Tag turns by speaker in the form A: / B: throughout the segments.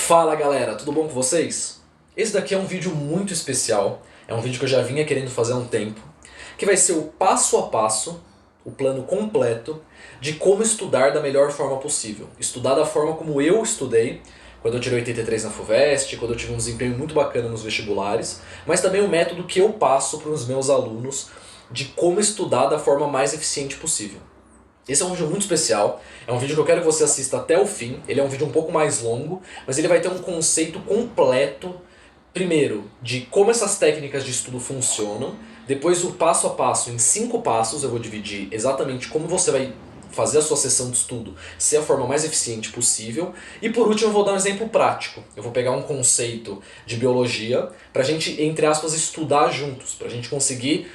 A: Fala galera, tudo bom com vocês? Esse daqui é um vídeo muito especial, é um vídeo que eu já vinha querendo fazer há um tempo, que vai ser o passo a passo, o plano completo de como estudar da melhor forma possível. Estudar da forma como eu estudei, quando eu tirei 83 na FUVEST, quando eu tive um desempenho muito bacana nos vestibulares, mas também o método que eu passo para os meus alunos de como estudar da forma mais eficiente possível. Esse é um vídeo muito especial, é um vídeo que eu quero que você assista até o fim, ele é um vídeo um pouco mais longo, mas ele vai ter um conceito completo, primeiro, de como essas técnicas de estudo funcionam, depois o passo a passo, em 5 passos eu vou dividir exatamente como você vai fazer a sua sessão de estudo ser a forma mais eficiente possível, e por último eu vou dar um exemplo prático, eu vou pegar um conceito de biologia pra gente, entre aspas, estudar juntos, pra gente conseguir...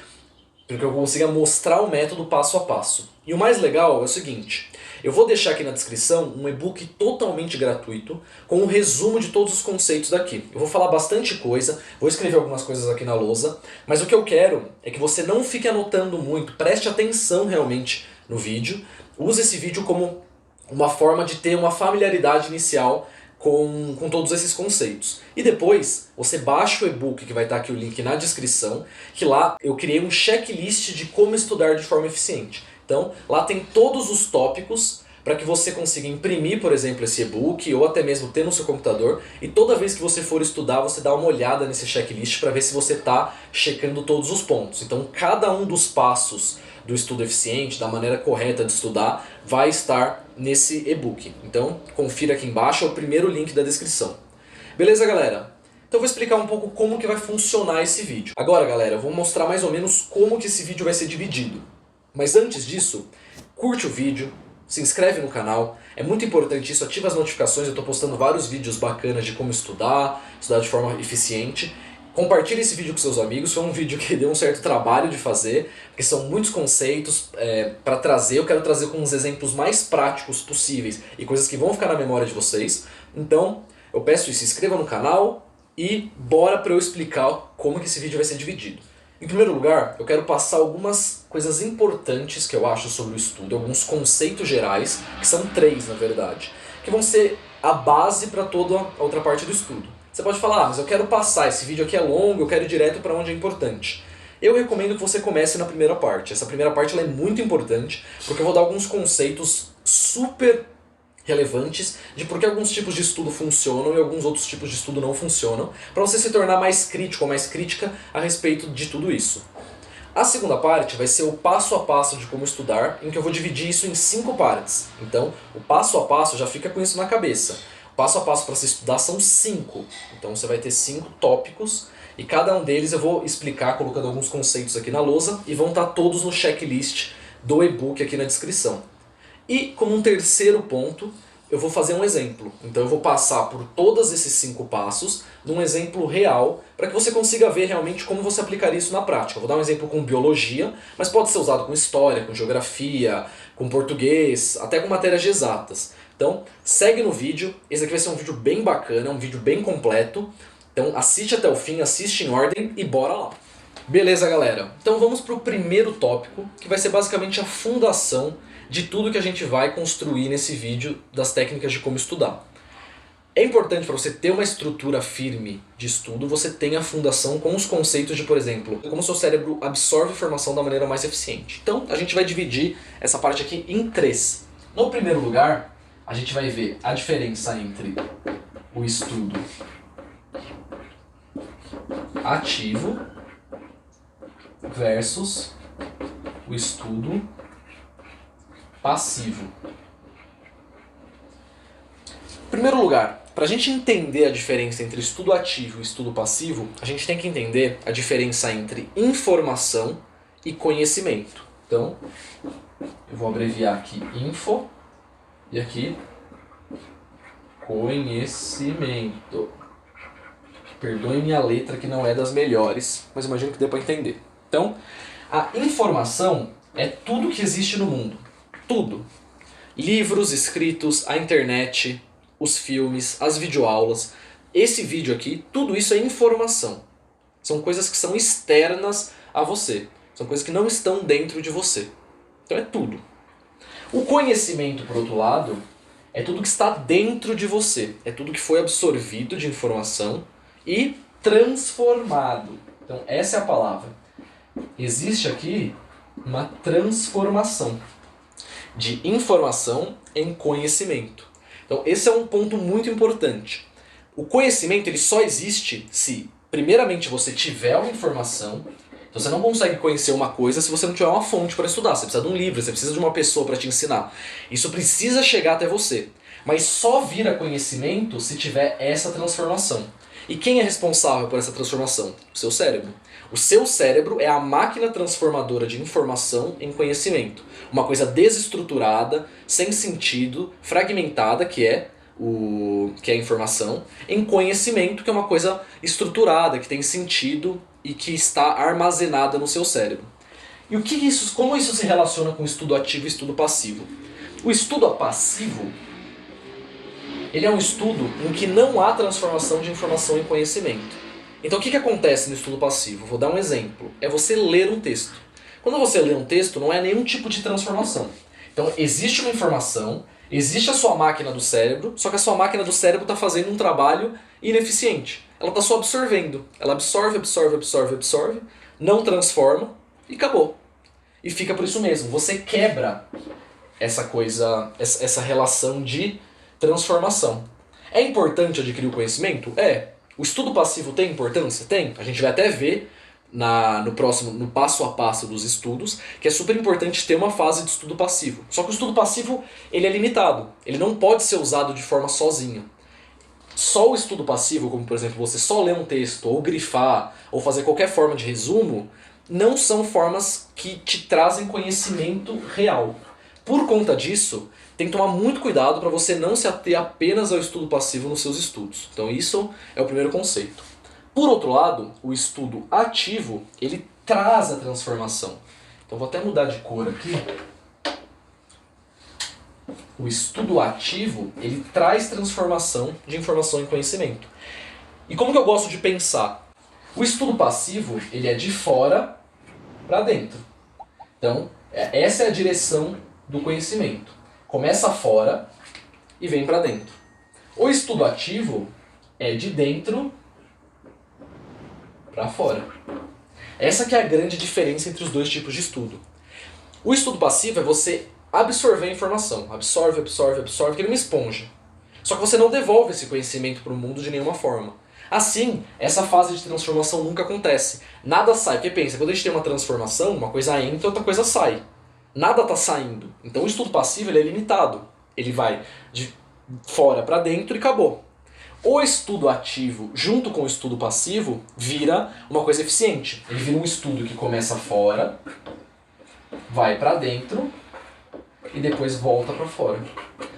A: para que eu consiga mostrar o método passo a passo. E o mais legal é o seguinte, eu vou deixar aqui na descrição um e-book totalmente gratuito com um resumo de todos os conceitos daqui. Eu vou falar bastante coisa, vou escrever algumas coisas aqui na lousa, mas o que eu quero é que você não fique anotando muito, preste atenção realmente no vídeo, use esse vídeo como uma forma de ter uma familiaridade inicial com todos esses conceitos. E depois, você baixa o e-book, que vai estar aqui o link na descrição, que lá eu criei um checklist de como estudar de forma eficiente. Então, lá tem todos os tópicos para que você consiga imprimir, por exemplo, esse e-book, ou até mesmo ter no seu computador, e toda vez que você for estudar, você dá uma olhada nesse checklist para ver se você está checando todos os pontos. Então, cada um dos passos do estudo eficiente, da maneira correta de estudar, vai estar nesse e-book. Então, confira aqui embaixo, é o primeiro link da descrição. Beleza, galera? Então eu vou explicar um pouco como que vai funcionar esse vídeo. Agora, galera, eu vou mostrar mais ou menos como que esse vídeo vai ser dividido. Mas antes disso, curte o vídeo, se inscreve no canal, é muito importante isso, ativa as notificações, eu estou postando vários vídeos bacanas de como estudar de forma eficiente. Compartilhe esse vídeo com seus amigos, foi um vídeo que deu um certo trabalho de fazer, porque são muitos conceitos para trazer, eu quero trazer com uns exemplos mais práticos possíveis e coisas que vão ficar na memória de vocês. Então, eu peço isso, se inscreva no canal e bora para eu explicar como que esse vídeo vai ser dividido. Em primeiro lugar, eu quero passar algumas coisas importantes que eu acho sobre o estudo, alguns conceitos gerais, que são 3 na verdade, que vão ser a base para toda a outra parte do estudo. Você pode falar, mas eu quero passar, esse vídeo aqui é longo, eu quero ir direto para onde é importante. Eu recomendo que você comece na primeira parte. Essa primeira parte ela é muito importante, porque eu vou dar alguns conceitos super relevantes de por que alguns tipos de estudo funcionam e alguns outros tipos de estudo não funcionam, para você se tornar mais crítico ou mais crítica a respeito de tudo isso. A segunda parte vai ser o passo a passo de como estudar, em que eu vou dividir isso em 5 partes. Então, o passo a passo já fica com isso na cabeça. Passo a passo para se estudar são 5, então você vai ter 5 tópicos e cada um deles eu vou explicar colocando alguns conceitos aqui na lousa e vão estar todos no checklist do e-book aqui na descrição. E como um terceiro ponto, eu vou fazer um exemplo, então eu vou passar por todos esses 5 passos num exemplo real para que você consiga ver realmente como você aplicaria isso na prática. Eu vou dar um exemplo com biologia, mas pode ser usado com história, com geografia, com português, até com matérias de exatas. Então, segue no vídeo, esse aqui vai ser um vídeo bem bacana, é um vídeo bem completo. Então assiste até o fim, assiste em ordem e bora lá. Beleza, galera? Então vamos para o primeiro tópico, que vai ser basicamente a fundação de tudo que a gente vai construir nesse vídeo das técnicas de como estudar. É importante para você ter uma estrutura firme de estudo, você tem a fundação com os conceitos de, por exemplo, como o seu cérebro absorve informação da maneira mais eficiente. Então a gente vai dividir essa parte aqui em 3. No primeiro lugar, a gente vai ver a diferença entre o estudo ativo versus o estudo passivo. Em primeiro lugar, para a gente entender a diferença entre estudo ativo e estudo passivo, a gente tem que entender a diferença entre informação e conhecimento. Então, eu vou abreviar aqui info e aqui conhecimento. Perdoe minha letra que não é das melhores, mas imagino que dê para entender. Então, a informação é tudo que existe no mundo. Tudo. Livros, escritos, a internet, os filmes, as videoaulas. Esse vídeo aqui, tudo isso é informação. São coisas que são externas a você. São coisas que não estão dentro de você. Então é tudo. O conhecimento, por outro lado, é tudo que está dentro de você. É tudo que foi absorvido de informação e transformado. Então essa é a palavra. Existe aqui uma transformação de informação em conhecimento. Então esse é um ponto muito importante. O conhecimento ele só existe se, primeiramente, você tiver uma informação. Então você não consegue conhecer uma coisa se você não tiver uma fonte para estudar. Você precisa de um livro, você precisa de uma pessoa para te ensinar. Isso precisa chegar até você. Mas só vira conhecimento se tiver essa transformação. E quem é responsável por essa transformação? O seu cérebro. O seu cérebro é a máquina transformadora de informação em conhecimento. Uma coisa desestruturada, sem sentido, fragmentada, que é a informação, em conhecimento, que é uma coisa estruturada, que tem sentido e que está armazenada no seu cérebro. E como isso se relaciona com o estudo ativo e estudo passivo? O estudo passivo ele é um estudo em que não há transformação de informação em conhecimento. Então o que acontece no estudo passivo? Vou dar um exemplo. É você ler um texto. Quando você lê um texto, não é nenhum tipo de transformação. Então existe uma informação, existe a sua máquina do cérebro, só que a sua máquina do cérebro está fazendo um trabalho ineficiente. Ela está só absorvendo. Ela absorve, absorve, absorve, absorve, não transforma e acabou. E fica por isso mesmo. Você quebra essa relação de transformação. É importante adquirir o conhecimento? É. O estudo passivo tem importância? Tem. A gente vai até ver no passo a passo dos estudos, que é super importante ter uma fase de estudo passivo. Só que o estudo passivo ele é limitado. Ele não pode ser usado de forma sozinha. Só o estudo passivo, como por exemplo você só ler um texto, ou grifar, ou fazer qualquer forma de resumo, não são formas que te trazem conhecimento real. Por conta disso, tem que tomar muito cuidado para você não se ater apenas ao estudo passivo nos seus estudos. Então isso é o primeiro conceito. Por outro lado, o estudo ativo, ele traz a transformação. Então vou até mudar de cor aqui. O estudo ativo, ele traz transformação de informação em conhecimento. E como que eu gosto de pensar? O estudo passivo, ele é de fora para dentro. Então, essa é a direção do conhecimento. Começa fora e vem para dentro. O estudo ativo é de dentro para fora. Essa que é a grande diferença entre os dois tipos de estudo. O estudo passivo é você absorver a informação. Absorve, absorve, absorve, que ele é uma esponja. Só que você não devolve esse conhecimento para o mundo de nenhuma forma. Assim, essa fase de transformação nunca acontece. Nada sai. Porque pensa, quando a gente tem uma transformação, uma coisa entra, outra coisa sai. Nada está saindo. Então o estudo passivo ele é limitado. Ele vai de fora para dentro e acabou. O estudo ativo junto com o estudo passivo vira uma coisa eficiente. Ele vira um estudo que começa fora, vai para dentro e depois volta para fora.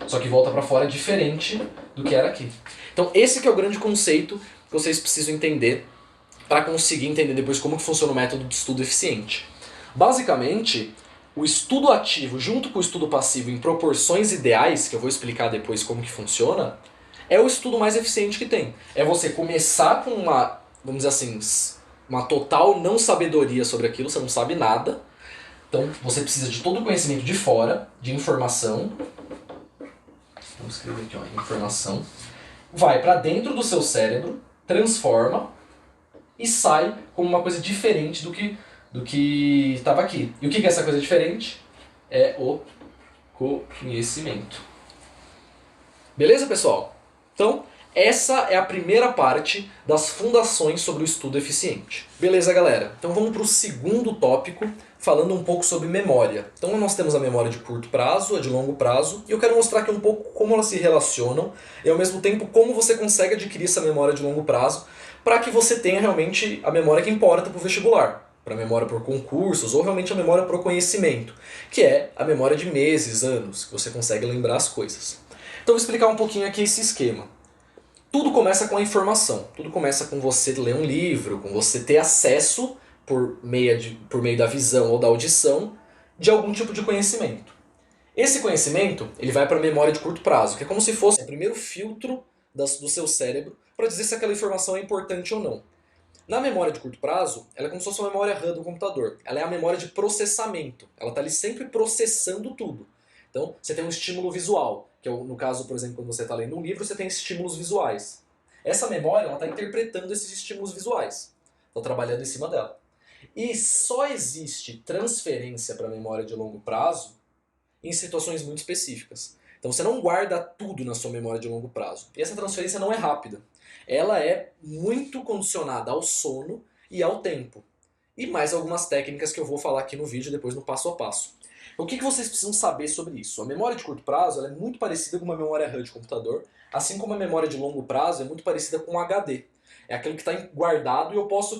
A: Só que volta para fora diferente do que era aqui. Então esse que é o grande conceito que vocês precisam entender para conseguir entender depois como que funciona o método de estudo eficiente. Basicamente, o estudo ativo junto com o estudo passivo em proporções ideais, que eu vou explicar depois como que funciona, é o estudo mais eficiente que tem. É você começar com uma, vamos dizer assim, uma total não sabedoria sobre aquilo, você não sabe nada. Então você precisa de todo o conhecimento de fora, de informação. Vamos escrever aqui, ó, informação. Vai para dentro do seu cérebro, transforma e sai como uma coisa diferente do que estava aqui. E o que é essa coisa diferente? É o conhecimento. Beleza, pessoal? Então, essa é a primeira parte das fundações sobre o estudo eficiente. Beleza, galera? Então vamos para o segundo tópico, falando um pouco sobre memória. Então nós temos a memória de curto prazo, a de longo prazo, e eu quero mostrar aqui um pouco como elas se relacionam e ao mesmo tempo como você consegue adquirir essa memória de longo prazo para que você tenha realmente a memória que importa para o vestibular. Para a memória por concursos ou realmente a memória por conhecimento, que é a memória de meses, anos, que você consegue lembrar as coisas. Então vou explicar um pouquinho aqui esse esquema. Tudo começa com a informação, tudo começa com você ler um livro, com você ter acesso por meio da visão ou da audição de algum tipo de conhecimento. Esse conhecimento ele vai para a memória de curto prazo, que é como se fosse o primeiro filtro do seu cérebro para dizer se aquela informação é importante ou não. Na memória de curto prazo, ela é como se fosse uma memória RAM do computador. Ela é a memória de processamento. Ela está ali sempre processando tudo. Então, você tem um estímulo visual. que é, no caso, por exemplo, quando você está lendo um livro, você tem estímulos visuais. Essa memória está interpretando esses estímulos visuais, está trabalhando em cima dela. E só existe transferência para a memória de longo prazo em situações muito específicas. Então você não guarda tudo na sua memória de longo prazo. E essa transferência não é rápida. Ela é muito condicionada ao sono e ao tempo. E mais algumas técnicas que eu vou falar aqui no vídeo, depois no passo a passo. O que vocês precisam saber sobre isso? A memória de curto prazo ela é muito parecida com uma memória RAM de computador, assim como a memória de longo prazo é muito parecida com um HD. É aquilo que está guardado e eu posso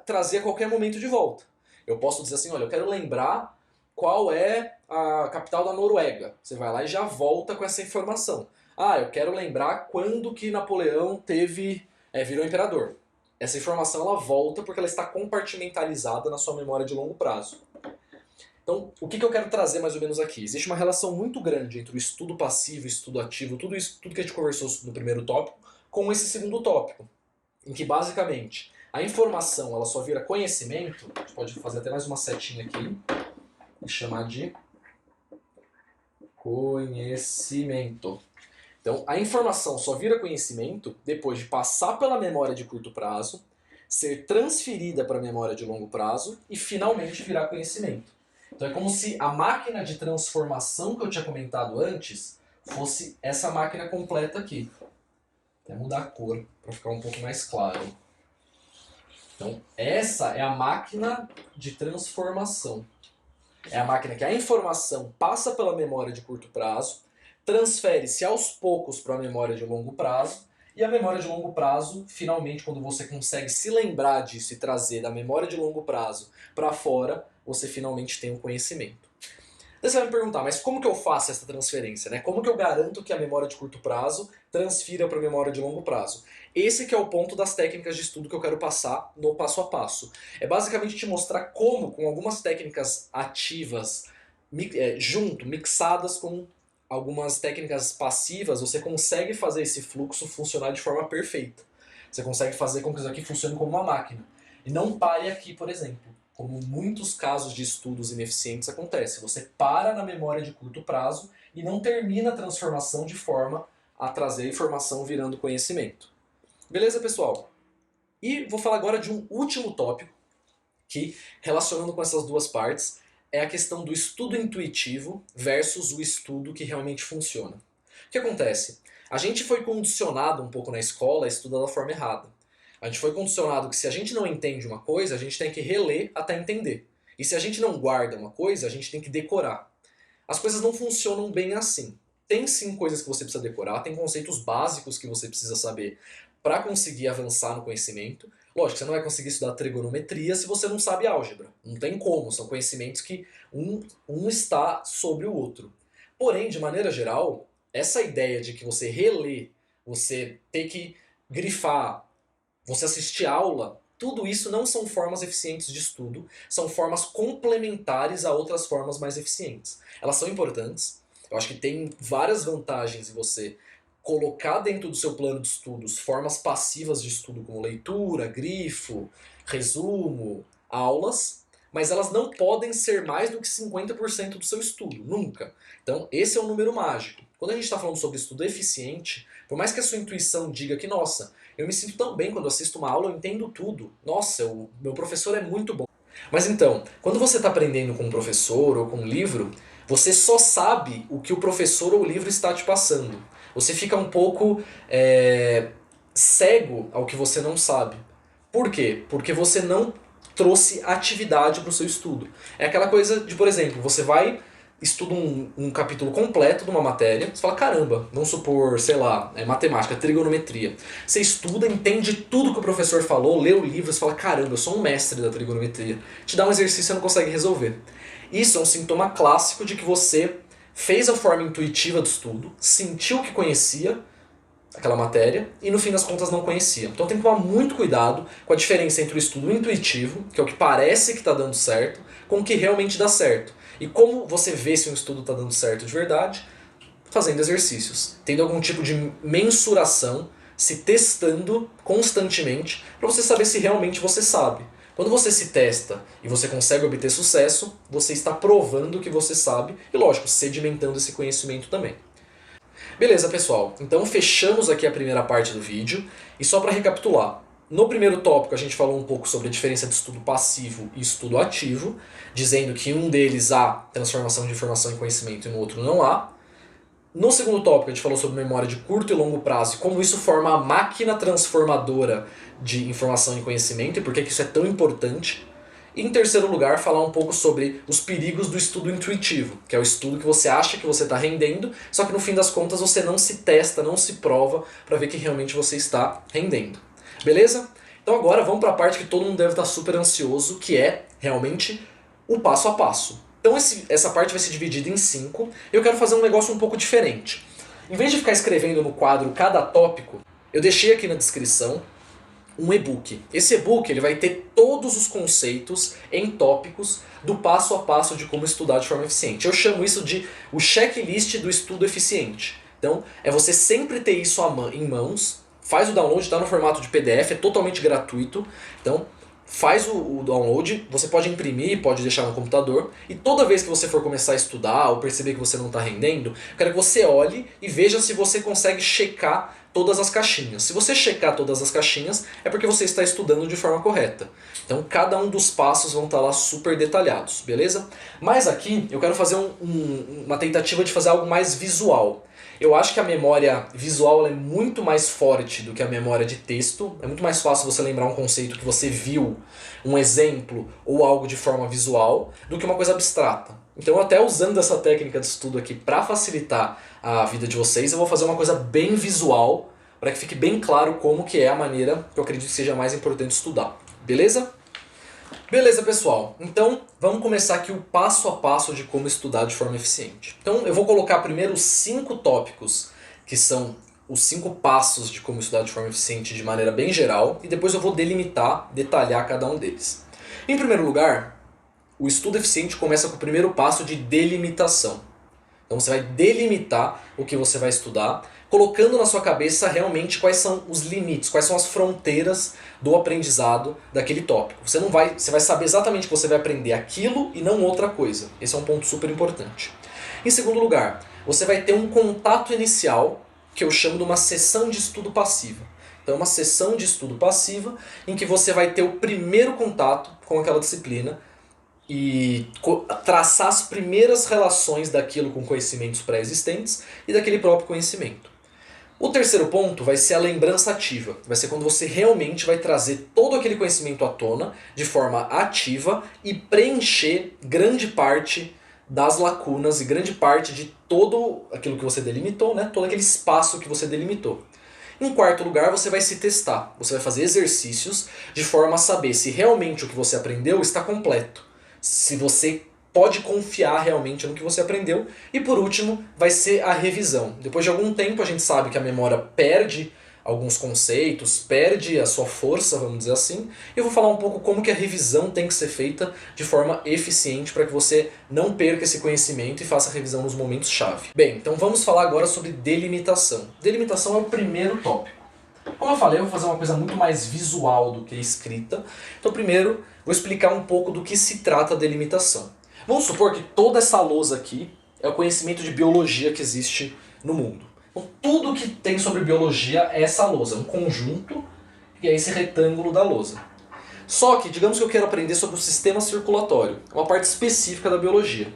A: trazer a qualquer momento de volta. Eu posso dizer assim, olha, eu quero lembrar qual é a capital da Noruega. Você vai lá e já volta com essa informação. Ah, eu quero lembrar quando que Napoleão virou imperador. Essa informação ela volta porque ela está compartimentalizada na sua memória de longo prazo. Então, o que eu quero trazer mais ou menos aqui? Existe uma relação muito grande entre o estudo passivo e o estudo ativo, tudo isso, tudo que a gente conversou no primeiro tópico, com esse segundo tópico, em que basicamente a informação ela só vira conhecimento. A gente pode fazer até mais uma setinha aqui e chamar de conhecimento. Então, a informação só vira conhecimento depois de passar pela memória de curto prazo, ser transferida para a memória de longo prazo e finalmente virar conhecimento. Então é como se a máquina de transformação que eu tinha comentado antes fosse essa máquina completa aqui. Vou até mudar a cor para ficar um pouco mais claro. Então essa é a máquina de transformação. É a máquina que a informação passa pela memória de curto prazo, transfere-se aos poucos para a memória de longo prazo, e a memória de longo prazo, finalmente, quando você consegue se lembrar disso e trazer da memória de longo prazo para fora, você finalmente tem um conhecimento. Daí você vai me perguntar, mas como que eu faço essa transferência? Né? Como que eu garanto que a memória de curto prazo transfira para a memória de longo prazo? Esse que é o ponto das técnicas de estudo que eu quero passar no passo a passo. É basicamente te mostrar como, com algumas técnicas ativas, mixadas com algumas técnicas passivas, você consegue fazer esse fluxo funcionar de forma perfeita. Você consegue fazer com que isso aqui funcione como uma máquina. E não pare aqui, por exemplo. Como muitos casos de estudos ineficientes acontece. Você para na memória de curto prazo e não termina a transformação de forma a trazer a informação virando conhecimento. Beleza, pessoal? E vou falar agora de um último tópico que, relacionando com essas duas partes, é a questão do estudo intuitivo versus o estudo que realmente funciona. O que acontece? A gente foi condicionado um pouco na escola a estudar da forma errada. A gente foi condicionado que se a gente não entende uma coisa, a gente tem que reler até entender. E se a gente não guarda uma coisa, a gente tem que decorar. As coisas não funcionam bem assim. Tem sim coisas que você precisa decorar, tem conceitos básicos que você precisa saber para conseguir avançar no conhecimento. Lógico, você não vai conseguir estudar trigonometria se você não sabe álgebra. Não tem como, são conhecimentos que um está sobre o outro. Porém, de maneira geral, essa ideia de que você relê, você ter que grifar, você assistir aula, tudo isso não são formas eficientes de estudo, são formas complementares a outras formas mais eficientes. Elas são importantes, eu acho que tem várias vantagens em você colocar dentro do seu plano de estudos formas passivas de estudo como leitura, grifo, resumo, aulas, mas elas não podem ser mais do que 50% do seu estudo, nunca. Então esse é o número mágico. Quando a gente está falando sobre estudo eficiente, por mais que a sua intuição diga que, nossa, eu me sinto tão bem quando assisto uma aula, eu entendo tudo. Nossa, o meu professor é muito bom. Mas então, quando você está aprendendo com um professor ou com um livro, você só sabe o que o professor ou o livro está te passando. Você fica um pouco cego ao que você não sabe. Por quê? Porque você não trouxe atividade para o seu estudo. É aquela coisa de, por exemplo, você vai, estuda um capítulo completo de uma matéria, você fala, caramba, vamos supor, sei lá, matemática, trigonometria. Você estuda, entende tudo que o professor falou, lê o livro, você fala, caramba, eu sou um mestre da trigonometria. Te dá um exercício e você não consegue resolver. Isso é um sintoma clássico de que você fez a forma intuitiva do estudo, sentiu que conhecia aquela matéria e no fim das contas não conhecia. Então tem que tomar muito cuidado com a diferença entre o estudo intuitivo, que é o que parece que está dando certo, com o que realmente dá certo. E como você vê se um estudo está dando certo de verdade? Fazendo exercícios, tendo algum tipo de mensuração, se testando constantemente para você saber se realmente você sabe. Quando você se testa e você consegue obter sucesso, você está provando que você sabe e, lógico, sedimentando esse conhecimento também. Beleza, pessoal. Então fechamos aqui a primeira parte do vídeo. E só para recapitular. No primeiro tópico a gente falou um pouco sobre a diferença de estudo passivo e estudo ativo, dizendo que um deles há transformação de informação em conhecimento e no outro não há. No segundo tópico a gente falou sobre memória de curto e longo prazo e como isso forma a máquina transformadora de informação em conhecimento e por que isso é tão importante. E em terceiro lugar, falar um pouco sobre os perigos do estudo intuitivo, que é o estudo que você acha que você está rendendo, só que no fim das contas você não se testa, não se prova para ver que realmente você está rendendo. Beleza? Então agora vamos para a parte que todo mundo deve estar super ansioso, que é realmente o passo a passo. Então essa parte vai ser dividida em 5 e eu quero fazer um negócio um pouco diferente. Em vez de ficar escrevendo no quadro cada tópico, eu deixei aqui na descrição um e-book. Esse e-book ele vai ter todos os conceitos em tópicos do passo a passo de como estudar de forma eficiente. Eu chamo isso de o checklist do estudo eficiente. Então é você sempre ter isso em mãos, faz o download, está no formato de PDF, é totalmente gratuito. Então faz o download, você pode imprimir, pode deixar no computador, e toda vez que você for começar a estudar ou perceber que você não está rendendo, eu quero que você olhe e veja se você consegue checar todas as caixinhas. Se você checar todas as caixinhas, é porque você está estudando de forma correta. Então cada um dos passos vão estar lá super detalhados, beleza? Mas aqui eu quero fazer uma tentativa de fazer algo mais visual. Eu acho que a memória visual é muito mais forte do que a memória de texto. É muito mais fácil você lembrar um conceito que você viu, um exemplo ou algo de forma visual, do que uma coisa abstrata. Então até usando essa técnica de estudo aqui para facilitar a vida de vocês, eu vou fazer uma coisa bem visual para que fique bem claro como que é a maneira que eu acredito que seja mais importante estudar. Beleza? Beleza, pessoal. Então, vamos começar aqui o passo a passo de como estudar de forma eficiente. Então, eu vou colocar primeiro os 5 tópicos, que são os 5 passos de como estudar de forma eficiente de maneira bem geral, e depois eu vou delimitar, detalhar cada um deles. Em primeiro lugar, o estudo eficiente começa com o primeiro passo de delimitação. Então, você vai delimitar o que você vai estudar, colocando na sua cabeça realmente quais são os limites, quais são as fronteiras do aprendizado daquele tópico. Você vai saber exatamente que você vai aprender aquilo e não outra coisa. Esse é um ponto super importante. Em segundo lugar, você vai ter um contato inicial, que eu chamo de uma sessão de estudo passiva. Então, uma sessão de estudo passiva em que você vai ter o primeiro contato com aquela disciplina e traçar as primeiras relações daquilo com conhecimentos pré-existentes e daquele próprio conhecimento. O terceiro ponto vai ser a lembrança ativa. Vai ser quando você realmente vai trazer todo aquele conhecimento à tona de forma ativa e preencher grande parte das lacunas e grande parte de todo aquilo que você delimitou, né? Todo aquele espaço que você delimitou. Em quarto lugar, você vai se testar. Você vai fazer exercícios de forma a saber se realmente o que você aprendeu está completo. Se você pode confiar realmente no que você aprendeu. E por último, vai ser a revisão. Depois de algum tempo a gente sabe que a memória perde alguns conceitos, perde a sua força, vamos dizer assim. E eu vou falar um pouco como que a revisão tem que ser feita de forma eficiente para que você não perca esse conhecimento e faça a revisão nos momentos-chave. Bem, então vamos falar agora sobre delimitação. Delimitação é o primeiro tópico. Como eu falei, eu vou fazer uma coisa muito mais visual do que escrita. Então primeiro, vou explicar um pouco do que se trata a delimitação. Vamos supor que toda essa lousa aqui é o conhecimento de biologia que existe no mundo. Então, tudo que tem sobre biologia é essa lousa, um conjunto, e é esse retângulo da lousa. Só que, digamos que eu quero aprender sobre o sistema circulatório, uma parte específica da biologia.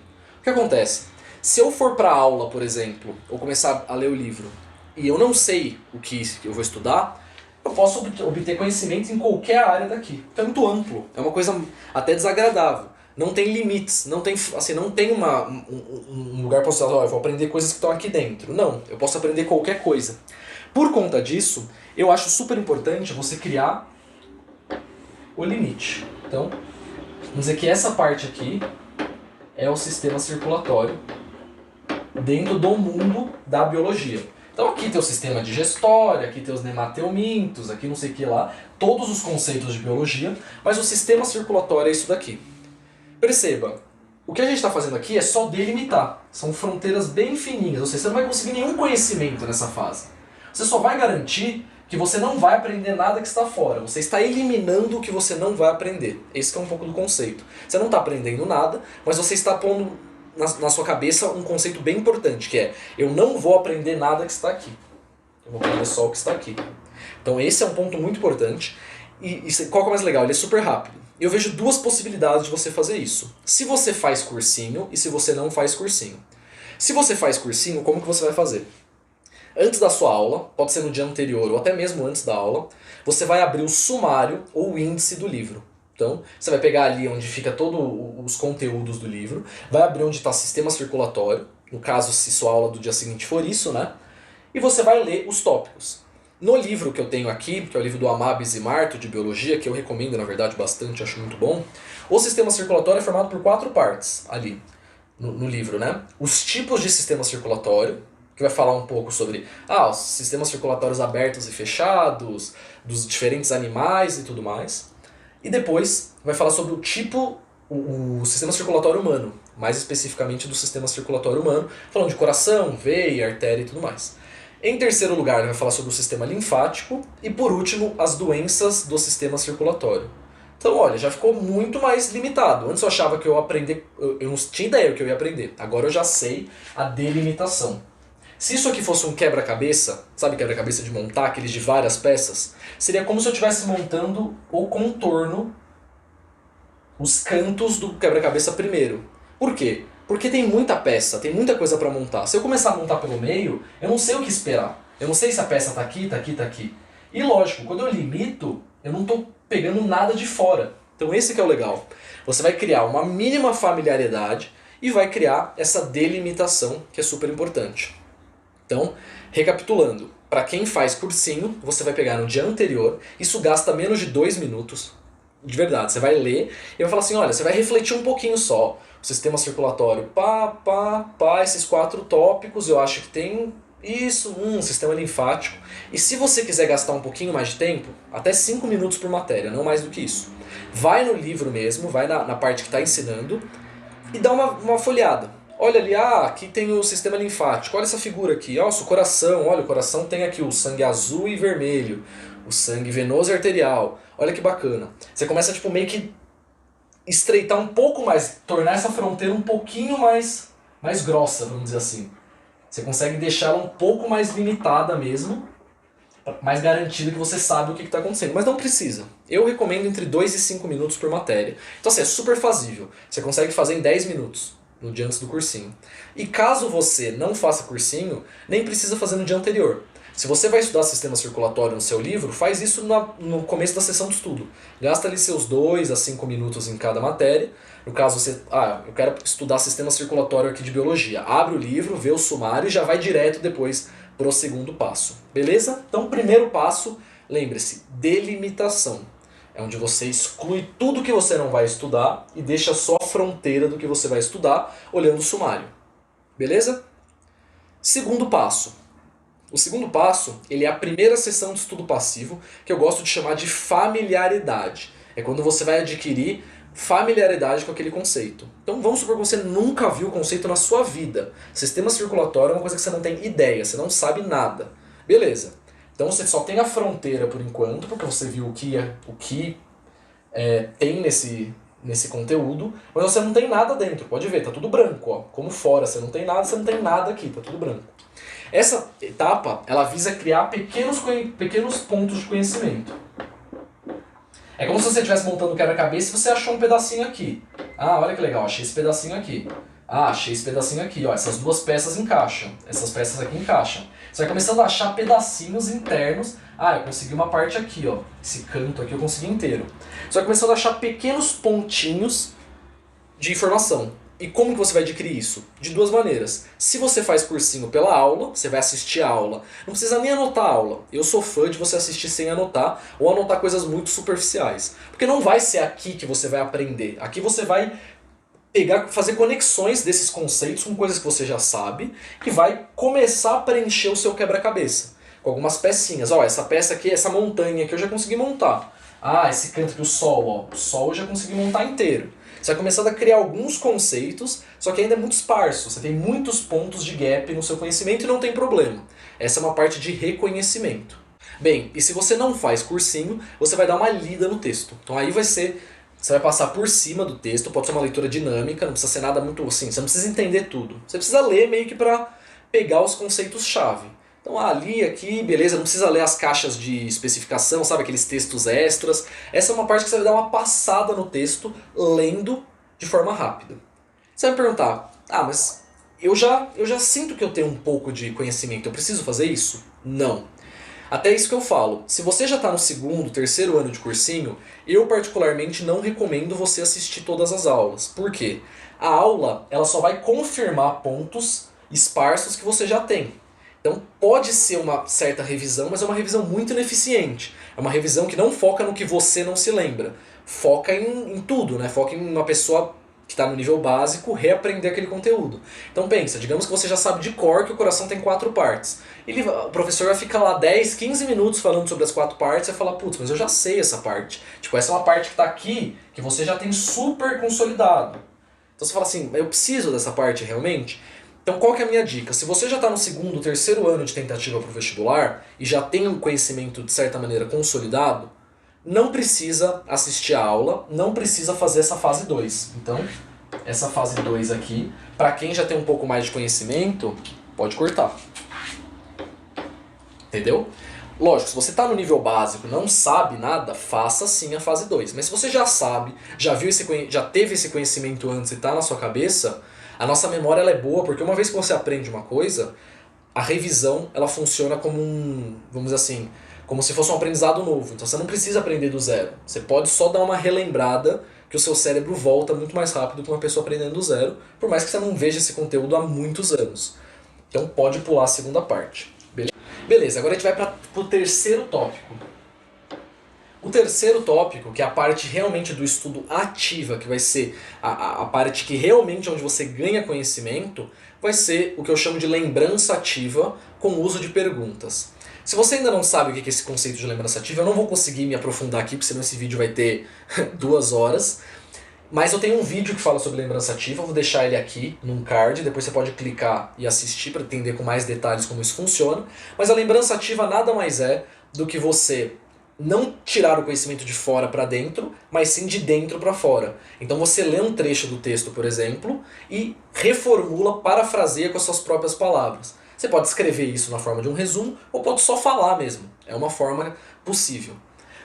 A: O que acontece? Se eu for para a aula, por exemplo, ou começar a ler o livro, e eu não sei o que eu vou estudar, eu posso obter conhecimento em qualquer área daqui. Então é muito amplo, é uma coisa até desagradável. Não tem limites, não tem um lugar para você falar, eu vou aprender coisas que estão aqui dentro. Não, eu posso aprender qualquer coisa. Por conta disso, eu acho super importante você criar o limite. Então, vamos dizer que essa parte aqui é o sistema circulatório dentro do mundo da biologia. Então aqui tem o sistema digestório, aqui tem os nemateumintos, aqui não sei o que lá, todos os conceitos de biologia, mas o sistema circulatório é isso daqui. Perceba, o que a gente está fazendo aqui é só delimitar. São fronteiras bem fininhas, ou seja, você não vai conseguir nenhum conhecimento nessa fase. Você só vai garantir que você não vai aprender nada que está fora. Você está eliminando o que você não vai aprender. Esse que é um pouco do conceito. Você não está aprendendo nada, mas você está pondo na sua cabeça um conceito bem importante, que é: eu não vou aprender nada que está aqui. Eu vou aprender só o que está aqui. Então esse é um ponto muito importante. E qual que é o mais legal? Ele é super rápido. Eu vejo duas possibilidades de você fazer isso. Se você faz cursinho e se você não faz cursinho. Se você faz cursinho, como que você vai fazer? Antes da sua aula, pode ser no dia anterior ou até mesmo antes da aula, você vai abrir o sumário ou o índice do livro. Então, você vai pegar ali onde fica todos os conteúdos do livro, vai abrir onde está sistema circulatório, no caso se sua aula do dia seguinte for isso, né? E você vai ler os tópicos. No livro que eu tenho aqui, que é o livro do Amabis e Marto, de Biologia, que eu recomendo, na verdade, bastante, acho muito bom, o sistema circulatório é formado por 4 partes ali, no livro, né? Os tipos de sistema circulatório, que vai falar um pouco sobre os sistemas circulatórios abertos e fechados, dos diferentes animais e tudo mais. E depois vai falar sobre o tipo, o sistema circulatório humano, mais especificamente do sistema circulatório humano, falando de coração, veia, artéria e tudo mais. Em terceiro lugar, ele vai falar sobre o sistema linfático e, por último, as doenças do sistema circulatório. Então, olha, já ficou muito mais limitado. Antes eu achava que eu ia aprender, eu não tinha ideia do que eu ia aprender. Agora eu já sei a delimitação. Se isso aqui fosse um quebra-cabeça, sabe quebra-cabeça de montar, aqueles de várias peças, seria como se eu estivesse montando o contorno, os cantos do quebra-cabeça primeiro. Por quê? Porque tem muita peça, tem muita coisa para montar. Se eu começar a montar pelo meio, eu não sei o que esperar. Eu não sei se a peça tá aqui, tá aqui, tá aqui. E lógico, quando eu limito, eu não tô pegando nada de fora. Então esse que é o legal. Você vai criar uma mínima familiaridade e vai criar essa delimitação, que é super importante. Então, recapitulando, para quem faz cursinho, você vai pegar no dia anterior, isso gasta menos de 2 minutos, de verdade, você vai ler e vai falar assim, olha, você vai refletir um pouquinho só, o sistema circulatório, esses 4 tópicos, eu acho que tem isso, sistema linfático, e se você quiser gastar um pouquinho mais de tempo, até 5 minutos por matéria, não mais do que isso, vai no livro mesmo, vai na parte que está ensinando e dá uma folheada. Olha ali, aqui tem o sistema linfático, olha essa figura aqui, o coração, olha, o coração tem aqui o sangue azul e vermelho, o sangue venoso e arterial, olha que bacana. Você começa meio que estreitar um pouco mais, tornar essa fronteira um pouquinho mais grossa, vamos dizer assim. Você consegue deixá-la um pouco mais limitada mesmo, mais garantido que você sabe o que está acontecendo, mas não precisa. Eu recomendo entre 2 e 5 minutos por matéria. Então assim, é super fazível, você consegue fazer em 10 minutos. No dia antes do cursinho. E caso você não faça cursinho, nem precisa fazer no dia anterior. Se você vai estudar sistema circulatório no seu livro, faz isso no começo da sessão de estudo. Gasta ali seus 2 a 5 minutos em cada matéria. No caso, você, eu quero estudar sistema circulatório aqui de biologia. Abre o livro, vê o sumário e já vai direto depois para o segundo passo. Beleza? Então, primeiro passo, lembre-se, delimitação. É onde você exclui tudo que você não vai estudar e deixa só a fronteira do que você vai estudar olhando o sumário. Beleza? Segundo passo. O segundo passo, ele é a primeira sessão de estudo passivo, que eu gosto de chamar de familiaridade. É quando você vai adquirir familiaridade com aquele conceito. Então vamos supor que você nunca viu o conceito na sua vida. Sistema circulatório é uma coisa que você não tem ideia, você não sabe nada. Beleza. Então você só tem a fronteira por enquanto, porque você viu o que tem nesse conteúdo, mas você não tem nada dentro. Pode ver, tá tudo branco. Ó. Como fora você não tem nada aqui, tá tudo branco. Essa etapa, ela visa criar pequenos pontos de conhecimento. É como se você estivesse montando o quebra-cabeça e você achou um pedacinho aqui. Olha que legal, achei esse pedacinho aqui. Achei esse pedacinho aqui, ó. Essas duas peças encaixam. Essas peças aqui encaixam. Você vai começando a achar pedacinhos internos. Eu consegui uma parte aqui, ó. Esse canto aqui eu consegui inteiro. Você vai começando a achar pequenos pontinhos de informação. E como que você vai adquirir isso? De 2 maneiras. Se você faz cursinho pela aula, você vai assistir a aula. Não precisa nem anotar a aula. Eu sou fã de você assistir sem anotar ou anotar coisas muito superficiais. Porque não vai ser aqui que você vai aprender. Aqui você vai fazer conexões desses conceitos com coisas que você já sabe e vai começar a preencher o seu quebra-cabeça com algumas pecinhas. Essa peça aqui, essa montanha aqui eu já consegui montar. Esse canto aqui, o sol eu já consegui montar inteiro. Você vai começando a criar alguns conceitos, só que ainda é muito esparso. Você tem muitos pontos de gap no seu conhecimento e não tem problema. Essa é uma parte de reconhecimento. Bem, e se você não faz cursinho, você vai dar uma lida no texto. Então aí vai ser Você vai passar por cima do texto, pode ser uma leitura dinâmica, não precisa ser nada muito assim, você não precisa entender tudo. Você precisa ler meio que para pegar os conceitos-chave. Então, ali, aqui, beleza, não precisa ler as caixas de especificação, sabe, aqueles textos extras. Essa é uma parte que você vai dar uma passada no texto, lendo de forma rápida. Você vai me perguntar, mas eu já sinto que eu tenho um pouco de conhecimento, eu preciso fazer isso? Não. Até isso que eu falo, se você já está no segundo, terceiro ano de cursinho, eu particularmente não recomendo você assistir todas as aulas. Por quê? A aula ela só vai confirmar pontos esparsos que você já tem. Então pode ser uma certa revisão, mas é uma revisão muito ineficiente. É uma revisão que não foca no que você não se lembra. Foca em tudo, né? Foca em uma pessoa que está no nível básico reaprender aquele conteúdo. Então pensa, digamos que você já sabe de cor que o coração tem 4 partes. O professor vai ficar lá 10, 15 minutos falando sobre as 4 partes e vai falar, putz, mas eu já sei essa parte. Tipo, essa é uma parte que está aqui, que você já tem super consolidado. Então você fala assim, eu preciso dessa parte realmente? Então qual que é a minha dica? Se você já está no segundo, terceiro ano de tentativa para o vestibular e já tem um conhecimento de certa maneira consolidado, não precisa assistir a aula, não precisa fazer essa fase 2. Então, essa fase 2 aqui, para quem já tem um pouco mais de conhecimento, pode cortar. Entendeu? Lógico, se você está no nível básico e não sabe nada, faça sim a fase 2. Mas se você já sabe, já teve esse conhecimento antes e está na sua cabeça, a nossa memória ela é boa, porque uma vez que você aprende uma coisa, a revisão ela funciona como vamos dizer assim, como se fosse um aprendizado novo. Então você não precisa aprender do zero. Você pode só dar uma relembrada que o seu cérebro volta muito mais rápido que uma pessoa aprendendo do zero, por mais que você não veja esse conteúdo há muitos anos. Então pode pular a segunda parte. Beleza, agora a gente vai para o terceiro tópico. O terceiro tópico, que é a parte realmente do estudo ativa, que vai ser a parte que realmente é onde você ganha conhecimento, vai ser o que eu chamo de lembrança ativa com o uso de perguntas. Se você ainda não sabe o que é esse conceito de lembrança ativa, eu não vou conseguir me aprofundar aqui, porque senão esse vídeo vai ter 2 horas. Mas eu tenho um vídeo que fala sobre lembrança ativa, eu vou deixar ele aqui num card, depois você pode clicar e assistir para entender com mais detalhes como isso funciona. Mas a lembrança ativa nada mais é do que você não tirar o conhecimento de fora para dentro, mas sim de dentro para fora. Então você lê um trecho do texto, por exemplo, e reformula, parafraseia com as suas próprias palavras. Você pode escrever isso na forma de um resumo, ou pode só falar mesmo. É uma forma possível.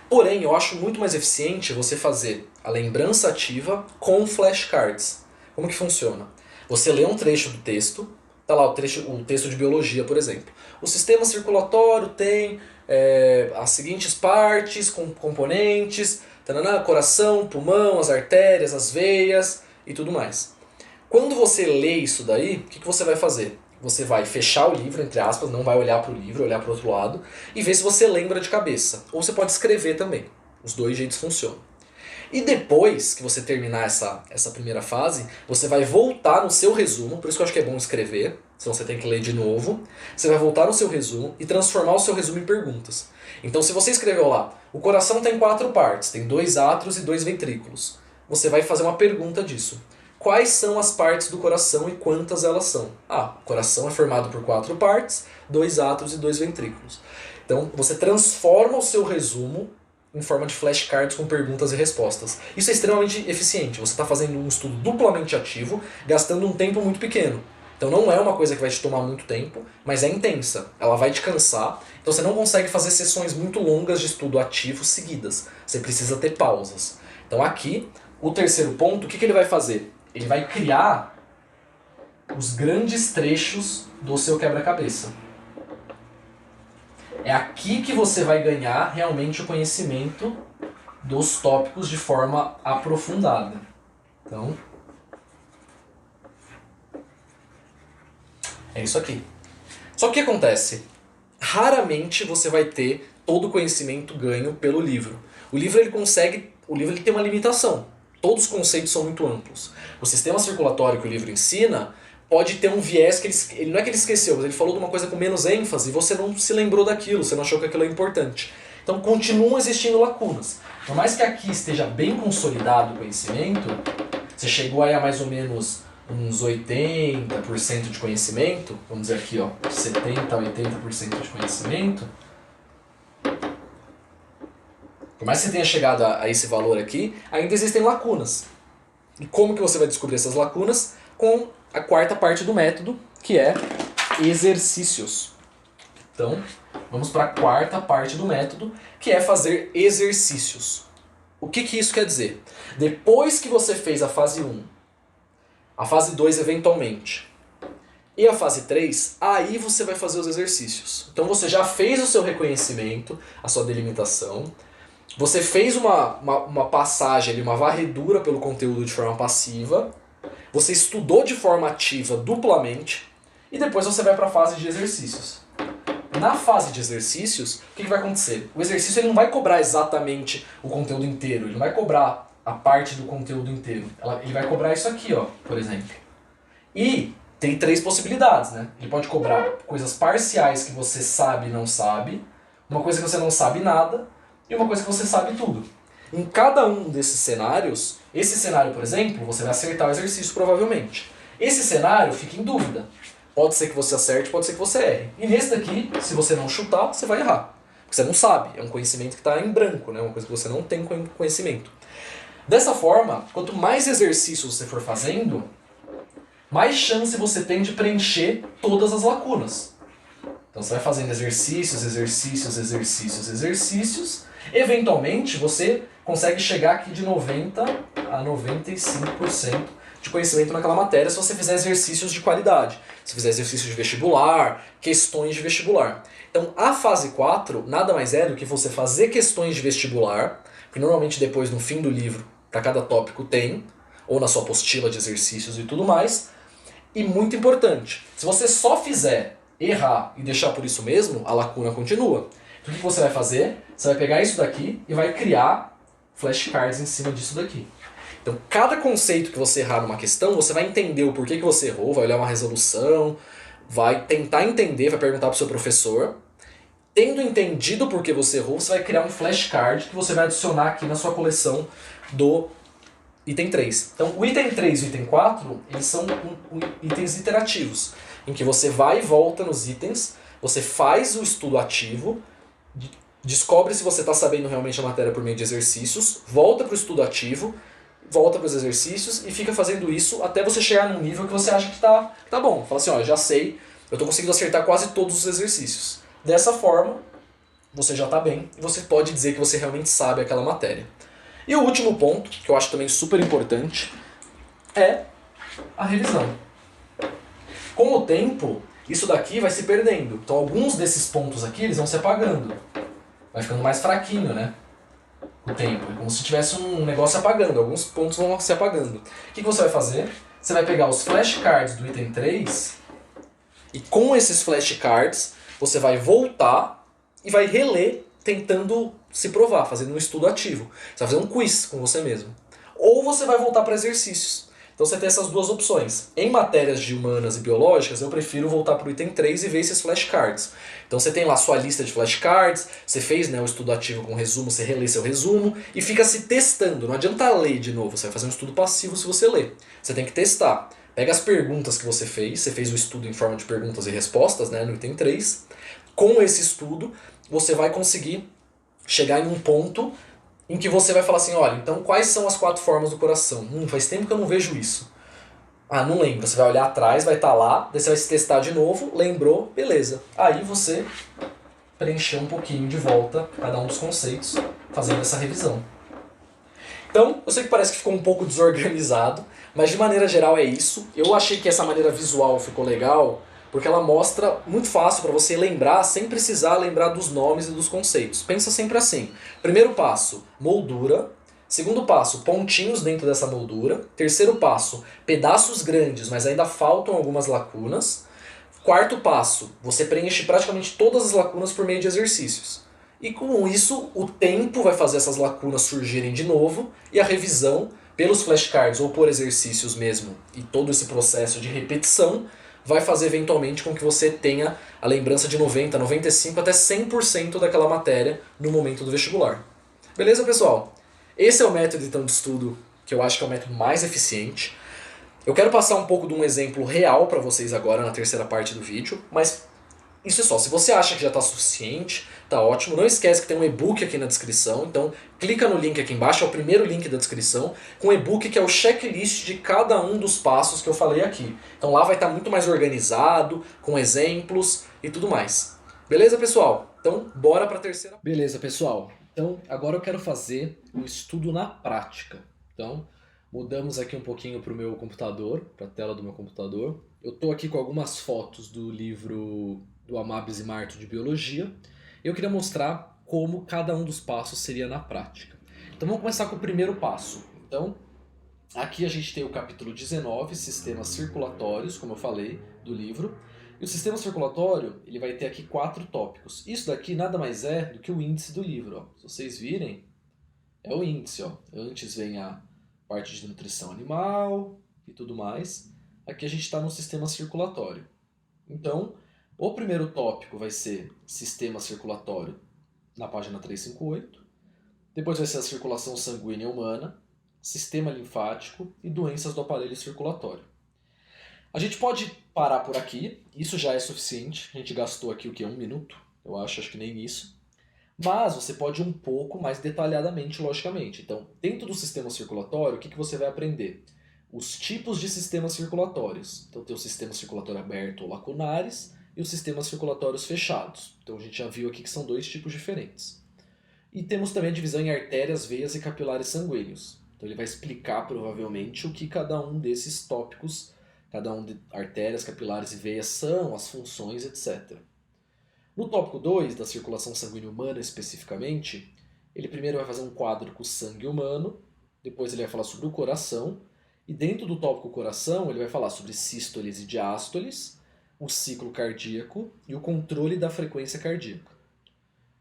A: Porém, eu acho muito mais eficiente você fazer a lembrança ativa com flashcards. Como que funciona? Você lê um trecho do texto, tá lá o texto de biologia, por exemplo. O sistema circulatório tem as seguintes partes, componentes, tanana, coração, pulmão, as artérias, as veias e tudo mais. Quando você lê isso daí, o que você vai fazer? Você vai fechar o livro, entre aspas, não vai olhar para o livro, olhar para o outro lado, e ver se você lembra de cabeça. Ou você pode escrever também. Os 2 jeitos funcionam. E depois que você terminar essa primeira fase, você vai voltar no seu resumo, por isso que eu acho que é bom escrever, senão você tem que ler de novo. Você vai voltar no seu resumo e transformar o seu resumo em perguntas. Então se você escreveu lá, o coração tem 4 partes, tem 2 átrios e 2 ventrículos. Você vai fazer uma pergunta disso. Quais são as partes do coração e quantas elas são? O coração é formado por 4 partes, 2 átrios e 2 ventrículos. Então você transforma o seu resumo em forma de flashcards com perguntas e respostas. Isso é extremamente eficiente. Você está fazendo um estudo duplamente ativo, gastando um tempo muito pequeno. Então não é uma coisa que vai te tomar muito tempo, mas é intensa. Ela vai te cansar. Então você não consegue fazer sessões muito longas de estudo ativo seguidas. Você precisa ter pausas. Então aqui, o terceiro ponto, o que ele vai fazer? Ele vai criar os grandes trechos do seu quebra-cabeça. É aqui que você vai ganhar realmente o conhecimento dos tópicos de forma aprofundada. Então, é isso aqui. Só que o que acontece? Raramente você vai ter todo o conhecimento ganho pelo livro. O livro ele tem uma limitação. Todos os conceitos são muito amplos. O sistema circulatório que o livro ensina pode ter um viés que ele não é que ele esqueceu, mas ele falou de uma coisa com menos ênfase e você não se lembrou daquilo, você não achou que aquilo é importante. Então continuam existindo lacunas. Por mais que aqui esteja bem consolidado o conhecimento, você chegou aí a mais ou menos uns 80% de conhecimento, vamos dizer aqui, 70% a 80% de conhecimento. Por mais que você tenha chegado a esse valor aqui, ainda existem lacunas. E como que você vai descobrir essas lacunas? Com a quarta parte do método, que é exercícios. Então, vamos para a quarta parte do método, que é fazer exercícios. O que isso quer dizer? Depois que você fez a fase 1, a fase 2 eventualmente, e a fase 3, aí você vai fazer os exercícios. Então você já fez o seu reconhecimento, a sua delimitação, você fez uma passagem, uma varredura pelo conteúdo de forma passiva, você estudou de forma ativa duplamente, e depois você vai para a fase de exercícios. Na fase de exercícios, o que vai acontecer? O exercício ele não vai cobrar exatamente o conteúdo inteiro, ele não vai cobrar a parte do conteúdo inteiro. Ele vai cobrar isso aqui, ó, por exemplo. E tem 3 possibilidades, né? Ele pode cobrar coisas parciais que você sabe e não sabe, uma coisa que você não sabe nada, e uma coisa que você sabe tudo. Em cada um desses cenários, esse cenário, por exemplo, você vai acertar o exercício provavelmente. Esse cenário fica em dúvida. Pode ser que você acerte, pode ser que você erre. E nesse daqui, se você não chutar, você vai errar. Porque você não sabe, é um conhecimento que está em branco, né? Uma coisa que você não tem conhecimento. Dessa forma, quanto mais exercícios você for fazendo, mais chance você tem de preencher todas as lacunas. Então você vai fazendo exercícios, exercícios, exercícios, exercícios. Eventualmente você consegue chegar aqui de 90% a 95% de conhecimento naquela matéria se você fizer exercícios de qualidade. Se fizer exercícios de vestibular, questões de vestibular. Então a fase 4 nada mais é do que você fazer questões de vestibular, que normalmente depois no fim do livro, para cada tópico tem, ou na sua apostila de exercícios e tudo mais. E muito importante, se você só fizer errar e deixar por isso mesmo, a lacuna continua. Então o que você vai fazer? Você vai pegar isso daqui e vai criar flashcards em cima disso daqui. Então cada conceito que você errar numa questão, você vai entender o porquê que você errou, vai olhar uma resolução, vai tentar entender, vai perguntar para o seu professor. Tendo entendido o porquê você errou, você vai criar um flashcard que você vai adicionar aqui na sua coleção do item 3. Então o item 3 e o item 4, eles são itens iterativos, em que você vai e volta nos itens, você faz o estudo ativo, descobre se você está sabendo realmente a matéria por meio de exercícios, volta para o estudo ativo, volta para os exercícios e fica fazendo isso até você chegar num nível que você acha que tá bom. Fala assim, ó, já sei, eu estou conseguindo acertar quase todos os exercícios. Dessa forma, você já está bem e você pode dizer que você realmente sabe aquela matéria. E o último ponto, que eu acho também super importante, é a revisão. Com o tempo, isso daqui vai se perdendo. Então alguns desses pontos aqui eles vão se apagando. Vai ficando mais fraquinho, né? O tempo. É como se tivesse um negócio apagando. Alguns pontos vão se apagando. O que você vai fazer? Você vai pegar os flashcards do item 3 e com esses flashcards você vai voltar e vai reler tentando se provar, fazendo um estudo ativo. Você vai fazer um quiz com você mesmo. Ou você vai voltar para exercícios. Então você tem essas duas opções. Em matérias de humanas e biológicas, eu prefiro voltar para o item 3 e ver esses flashcards. Então você tem lá sua lista de flashcards, você fez, né, o estudo ativo com resumo, você relê seu resumo e fica se testando. Não adianta ler de novo, você vai fazer um estudo passivo se você ler. Você tem que testar. Pega as perguntas que você fez o estudo em forma de perguntas e respostas, né, no item 3. Com esse estudo, você vai conseguir chegar em um ponto em que você vai falar assim, olha, então quais são as 4 formas do coração? Faz tempo que eu não vejo isso. Ah, não lembro. Você vai olhar atrás, vai estar lá, daí você vai se testar de novo, lembrou, beleza. Aí você preencheu um pouquinho de volta cada um dos conceitos, fazendo essa revisão. Então, eu sei que parece que ficou um pouco desorganizado, mas de maneira geral é isso. Eu achei que essa maneira visual ficou legal, porque ela mostra muito fácil para você lembrar sem precisar lembrar dos nomes e dos conceitos. Pensa sempre assim. Primeiro passo, moldura. Segundo passo, pontinhos dentro dessa moldura. Terceiro passo, pedaços grandes, mas ainda faltam algumas lacunas. Quarto passo, você preenche praticamente todas as lacunas por meio de exercícios. E com isso, o tempo vai fazer essas lacunas surgirem de novo e a revisão, pelos flashcards ou por exercícios mesmo, e todo esse processo de repetição, vai fazer eventualmente com que você tenha a lembrança de 90%, 95% até 100% daquela matéria no momento do vestibular. Beleza, pessoal? Esse é o método então de estudo que eu acho que é o método mais eficiente. Eu quero passar um pouco de um exemplo real para vocês agora na terceira parte do vídeo, mas isso é só. Se você acha que já está suficiente, tá ótimo. Não esquece que tem um e-book aqui na descrição, então clica no link aqui embaixo, é o primeiro link da descrição, com o e-book que é o checklist de cada um dos passos que eu falei aqui. Então lá vai estar muito mais organizado, com exemplos e tudo mais. Beleza, pessoal? Então bora para a terceira. Beleza, pessoal. Então agora eu quero fazer o estudo na prática. Então mudamos aqui um pouquinho para o meu computador, para a tela do meu computador. Eu estou aqui com algumas fotos do livro do Amabis e Marto de Biologia. Eu queria mostrar como cada um dos passos seria na prática. Então vamos começar com o primeiro passo. Então, aqui a gente tem o capítulo 19, sistemas circulatórios, como eu falei, do livro. E o sistema circulatório, ele vai ter aqui 4 tópicos. Isso daqui nada mais é do que o índice do livro. Ó. Se vocês virem, é o índice. Ó. Antes vem a parte de nutrição animal e tudo mais. Aqui a gente está no sistema circulatório. Então, o primeiro tópico vai ser sistema circulatório na página 358. Depois vai ser a circulação sanguínea humana, sistema linfático e doenças do aparelho circulatório. A gente pode parar por aqui, isso já é suficiente. A gente gastou aqui o que? 1 minuto? Eu acho que nem isso. Mas você pode ir um pouco mais detalhadamente, logicamente. Então, dentro do sistema circulatório, o que você vai aprender? Os tipos de sistemas circulatórios. Então tem o sistema circulatório aberto ou lacunares e os sistemas circulatórios fechados. Então a gente já viu aqui que são 2 tipos diferentes. E temos também a divisão em artérias, veias e capilares sanguíneos. Então ele vai explicar provavelmente o que cada um desses tópicos, cada um de artérias, capilares e veias são, as funções, etc. No tópico 2, da circulação sanguínea humana especificamente, ele primeiro vai fazer um quadro com o sangue humano, depois ele vai falar sobre o coração, e dentro do tópico coração, ele vai falar sobre sístoles e diástoles, o ciclo cardíaco e o controle da frequência cardíaca.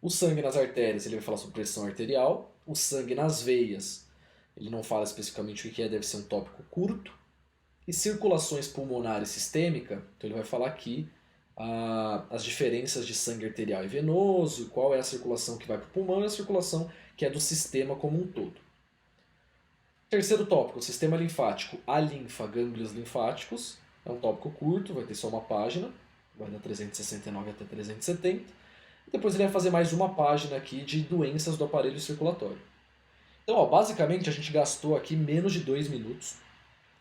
A: O sangue nas artérias, ele vai falar sobre pressão arterial. O sangue nas veias, ele não fala especificamente o que é, deve ser um tópico curto. E circulações pulmonar e sistêmica, então ele vai falar aqui as diferenças de sangue arterial e venoso, qual é a circulação que vai para o pulmão e a circulação que é do sistema como um todo. Terceiro tópico, o sistema linfático, a linfa, gânglios linfáticos. É um tópico curto, vai ter só uma página, vai da 369 até 370. E depois ele vai fazer mais uma página aqui de doenças do aparelho circulatório. Então, ó, basicamente a gente gastou aqui menos de 2 minutos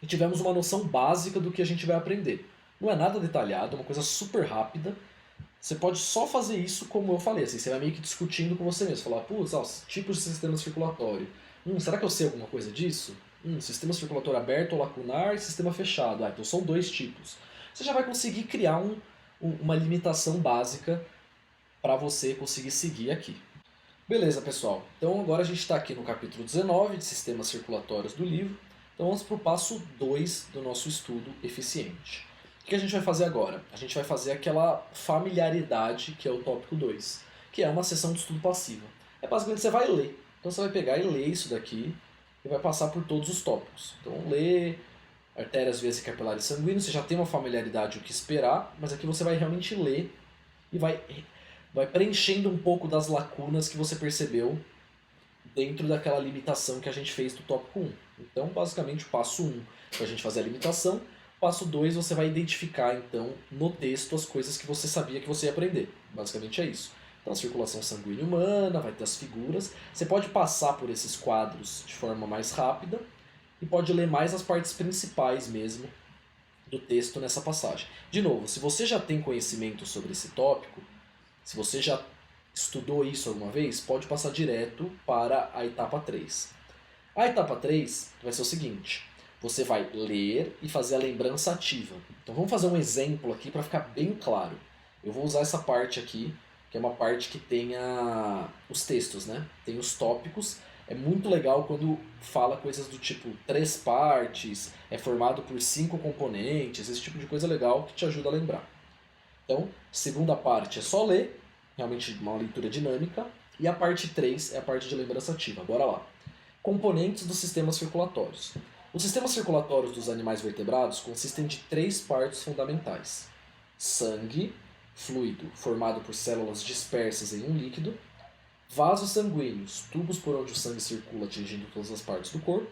A: e tivemos uma noção básica do que a gente vai aprender. Não é nada detalhado, é uma coisa super rápida. Você pode só fazer isso como eu falei, assim, você vai meio que discutindo com você mesmo. Falar, putz, tipos de sistema circulatório. Será que eu sei alguma coisa disso? Sistema circulatório aberto ou lacunar e sistema fechado. Então são 2 tipos. Você já vai conseguir criar uma limitação básica para você conseguir seguir aqui. Beleza, pessoal. Então agora a gente está aqui no capítulo 19 de sistemas circulatórios do livro. Então vamos para o passo 2 do nosso estudo eficiente. O que a gente vai fazer agora? A gente vai fazer aquela familiaridade que é o tópico 2, que é uma sessão de estudo passiva. É basicamente você vai ler. Então você vai pegar e ler isso daqui e vai passar por todos os tópicos. Então lê artérias, veias e capilares sanguíneos, você já tem uma familiaridade o que esperar, mas aqui você vai realmente ler e vai preenchendo um pouco das lacunas que você percebeu dentro daquela limitação que a gente fez do tópico 1. Então, basicamente, o passo 1 para a gente fazer a limitação, o passo 2 você vai identificar, então, no texto as coisas que você sabia que você ia aprender. Basicamente é isso. Então, a circulação sanguínea humana, vai ter as figuras. Você pode passar por esses quadros de forma mais rápida e pode ler mais as partes principais mesmo do texto nessa passagem. De novo, se você já tem conhecimento sobre esse tópico, se você já estudou isso alguma vez, pode passar direto para a etapa 3. A etapa 3 vai ser o seguinte, você vai ler e fazer a lembrança ativa. Então vamos fazer um exemplo aqui para ficar bem claro. Eu vou usar essa parte aqui, que é uma parte que tem os textos, né? Tem os tópicos. É muito legal quando fala coisas do tipo 3 partes, é formado por 5 componentes, esse tipo de coisa legal que te ajuda a lembrar. Então, segunda parte é só ler, realmente uma leitura dinâmica, e a parte 3 é a parte de lembrança ativa. Bora lá. Componentes dos sistemas circulatórios. Os sistemas circulatórios dos animais vertebrados consistem de 3 partes fundamentais. Sangue, fluido formado por células dispersas em um líquido. Vasos sanguíneos, tubos por onde o sangue circula atingindo todas as partes do corpo.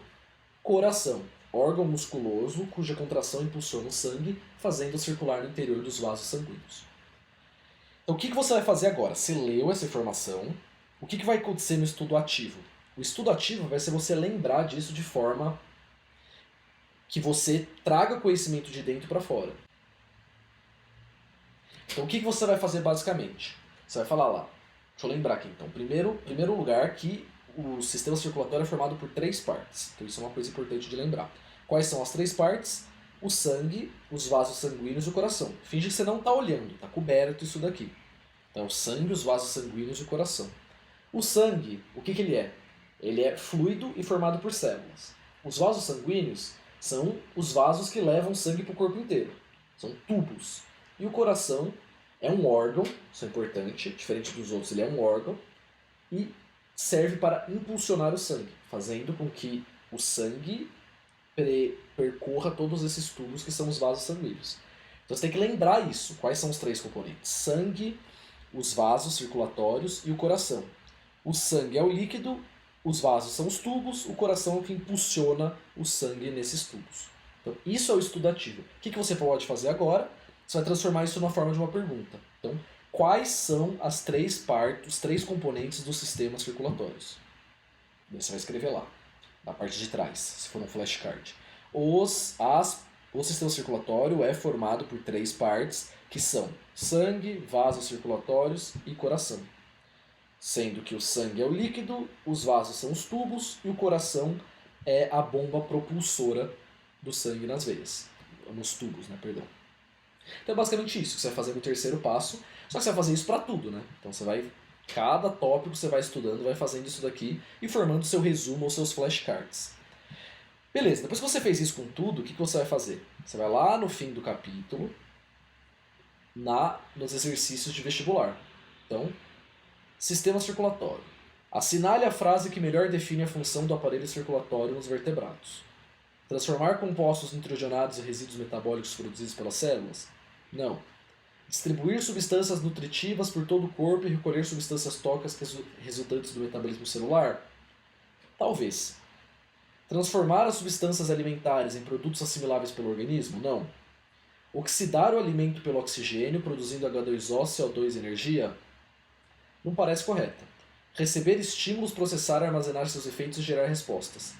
A: Coração, órgão musculoso cuja contração impulsiona o sangue, fazendo circular no interior dos vasos sanguíneos.
B: Então o que você vai fazer agora? Você leu essa informação, o que vai acontecer no estudo ativo? O estudo ativo vai ser você lembrar disso de forma que você traga conhecimento de dentro para fora. Então o que você vai fazer basicamente? Você vai falar lá, deixa eu lembrar aqui então, primeiro lugar que o sistema circulatório é formado por 3 partes. Então isso é uma coisa importante de lembrar. Quais são as 3 partes? O sangue, os vasos sanguíneos e o coração. Finge que você não está olhando, está coberto isso daqui. Então o sangue, os vasos sanguíneos e o coração. O sangue, o que ele é? Ele é fluido e formado por células. Os vasos sanguíneos são os vasos que levam sangue para o corpo inteiro. São tubos. E o coração é um órgão, isso é importante, diferente dos outros, ele é um órgão, e serve para impulsionar o sangue, fazendo com que o sangue percorra todos esses tubos que são os vasos sanguíneos. Então você tem que lembrar isso. Quais são os 3 componentes? Sangue, os vasos circulatórios e o coração. O sangue é o líquido, os vasos são os tubos, o coração é o que impulsiona o sangue nesses tubos. Então isso é o estudo ativo. O que você pode fazer agora? Você vai transformar isso na forma de uma pergunta. Então, quais são as 3 partes, os 3 componentes dos sistemas circulatórios? Você vai escrever lá, na parte de trás, se for um flashcard. O sistema circulatório é formado por 3 partes, que são sangue, vasos circulatórios e coração. Sendo que o sangue é o líquido, os vasos são os tubos e o coração é a bomba propulsora do sangue nas veias. Nos tubos, né, perdão. Então é basicamente isso que você vai fazer no terceiro passo, só que você vai fazer isso para tudo, né? Então você vai, cada tópico que você vai estudando, vai fazendo isso daqui e formando seu resumo ou seus flashcards. Beleza, depois que você fez isso com tudo, o que você vai fazer? Você vai lá no fim do capítulo, nos exercícios de vestibular. Então, sistema circulatório. Assinale a frase que melhor define a função do aparelho circulatório nos vertebrados. Transformar compostos nitrogenados e resíduos metabólicos produzidos pelas células? Não. Distribuir substâncias nutritivas por todo o corpo e recolher substâncias tóxicas resultantes do metabolismo celular? Talvez. Transformar as substâncias alimentares em produtos assimiláveis pelo organismo? Não. Oxidar o alimento pelo oxigênio, produzindo H2O, CO2 e energia? Não parece correta. Receber estímulos, processar, armazenar seus efeitos e gerar respostas.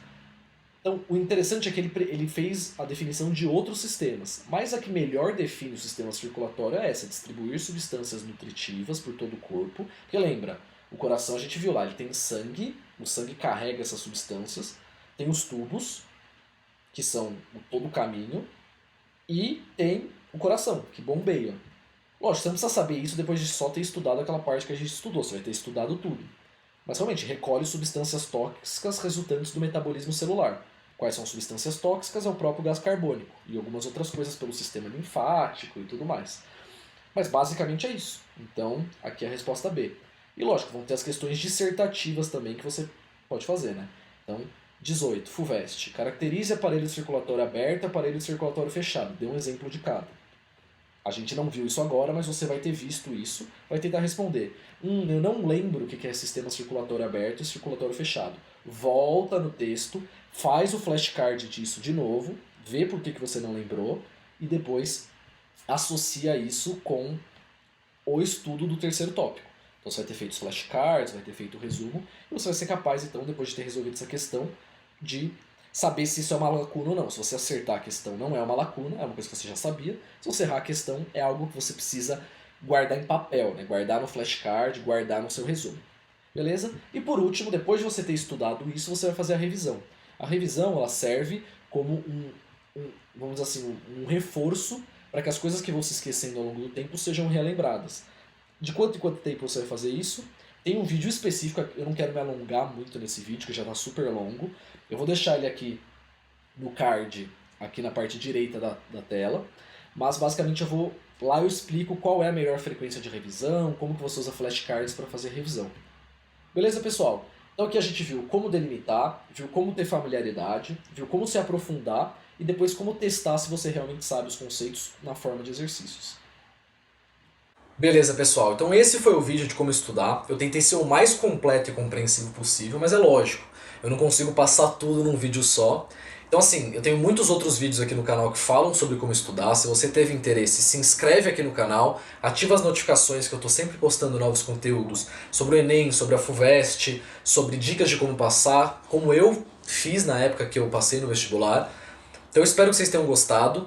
B: Então, o interessante é que ele fez a definição de outros sistemas, mas a que melhor define o sistema circulatório é essa, distribuir substâncias nutritivas por todo o corpo. Porque lembra, o coração a gente viu lá, ele tem sangue, o sangue carrega essas substâncias, tem os tubos, que são todo o caminho, e tem o coração, que bombeia. Lógico, você não precisa saber isso depois de só ter estudado aquela parte que a gente estudou, você vai ter estudado tudo. Mas realmente, recolhe substâncias tóxicas resultantes do metabolismo celular. Quais são substâncias tóxicas? É o próprio gás carbônico e algumas outras coisas pelo sistema linfático e tudo mais. Mas basicamente é isso. Então, aqui é a resposta B. E lógico, vão ter as questões dissertativas também que você pode fazer, né? Então, 18, FUVEST. Caracterize aparelho circulatório aberto e aparelho circulatório fechado. Dê um exemplo de cada. A gente não viu isso agora, mas você vai ter visto isso, vai tentar responder. Eu não lembro o que é sistema circulatório aberto e circulatório fechado. Volta no texto, faz o flashcard disso de novo, vê por que você não lembrou e depois associa isso com o estudo do terceiro tópico. Então você vai ter feito os flashcards, vai ter feito o resumo, e você vai ser capaz, então, depois de ter resolvido essa questão, de saber se isso é uma lacuna ou não. Se você acertar a questão, não é uma lacuna, é uma coisa que você já sabia. Se você errar a questão, é algo que você precisa guardar em papel, né? Guardar no flashcard, guardar no seu resumo. Beleza? E por último, depois de você ter estudado isso, você vai fazer a revisão. A revisão, ela serve como vamos dizer assim, um reforço para que as coisas que vão se esquecendo ao longo do tempo sejam relembradas. De quanto em quanto tempo você vai fazer isso? Tem um vídeo específico, eu não quero me alongar muito nesse vídeo, que já está super longo. Eu vou deixar ele aqui no card, aqui na parte direita da tela. Mas basicamente lá eu explico qual é a melhor frequência de revisão, como que você usa flashcards para fazer revisão. Beleza, pessoal? Então aqui a gente viu como delimitar, viu como ter familiaridade, viu como se aprofundar e depois como testar se você realmente sabe os conceitos na forma de exercícios.
A: Beleza, pessoal. Então esse foi o vídeo de como estudar. Eu tentei ser o mais completo e compreensivo possível, mas é lógico, eu não consigo passar tudo num vídeo só. Então assim, eu tenho muitos outros vídeos aqui no canal que falam sobre como estudar. Se você teve interesse, se inscreve aqui no canal, ativa as notificações que eu estou sempre postando novos conteúdos sobre o Enem, sobre a FUVEST, sobre dicas de como passar, como eu fiz na época que eu passei no vestibular. Então eu espero que vocês tenham gostado.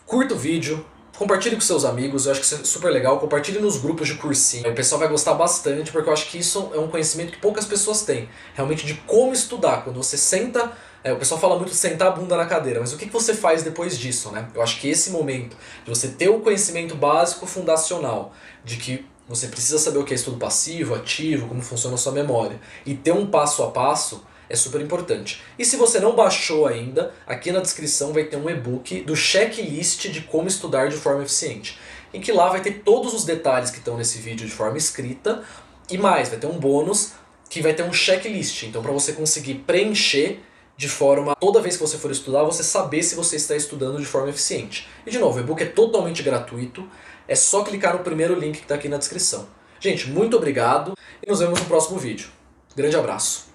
A: Curta o vídeo, compartilhe com seus amigos, eu acho que isso é super legal. Compartilhe nos grupos de cursinho, o pessoal vai gostar bastante, porque eu acho que isso é um conhecimento que poucas pessoas têm. Realmente de como estudar, quando você senta... o pessoal fala muito de sentar a bunda na cadeira, mas o que você faz depois disso, né? Eu acho que esse momento de você ter o conhecimento básico fundacional, de que você precisa saber o que é estudo passivo, ativo, como funciona a sua memória, e ter um passo a passo, é super importante. E se você não baixou ainda, aqui na descrição vai ter um e-book do checklist de como estudar de forma eficiente, em que lá vai ter todos os detalhes que estão nesse vídeo de forma escrita, e mais, vai ter um bônus que vai ter um checklist, então para você conseguir preencher de forma, toda vez que você for estudar, você saber se você está estudando de forma eficiente. E de novo, o e-book é totalmente gratuito, é só clicar no primeiro link que está aqui na descrição. Gente, muito obrigado e nos vemos no próximo vídeo. Grande abraço!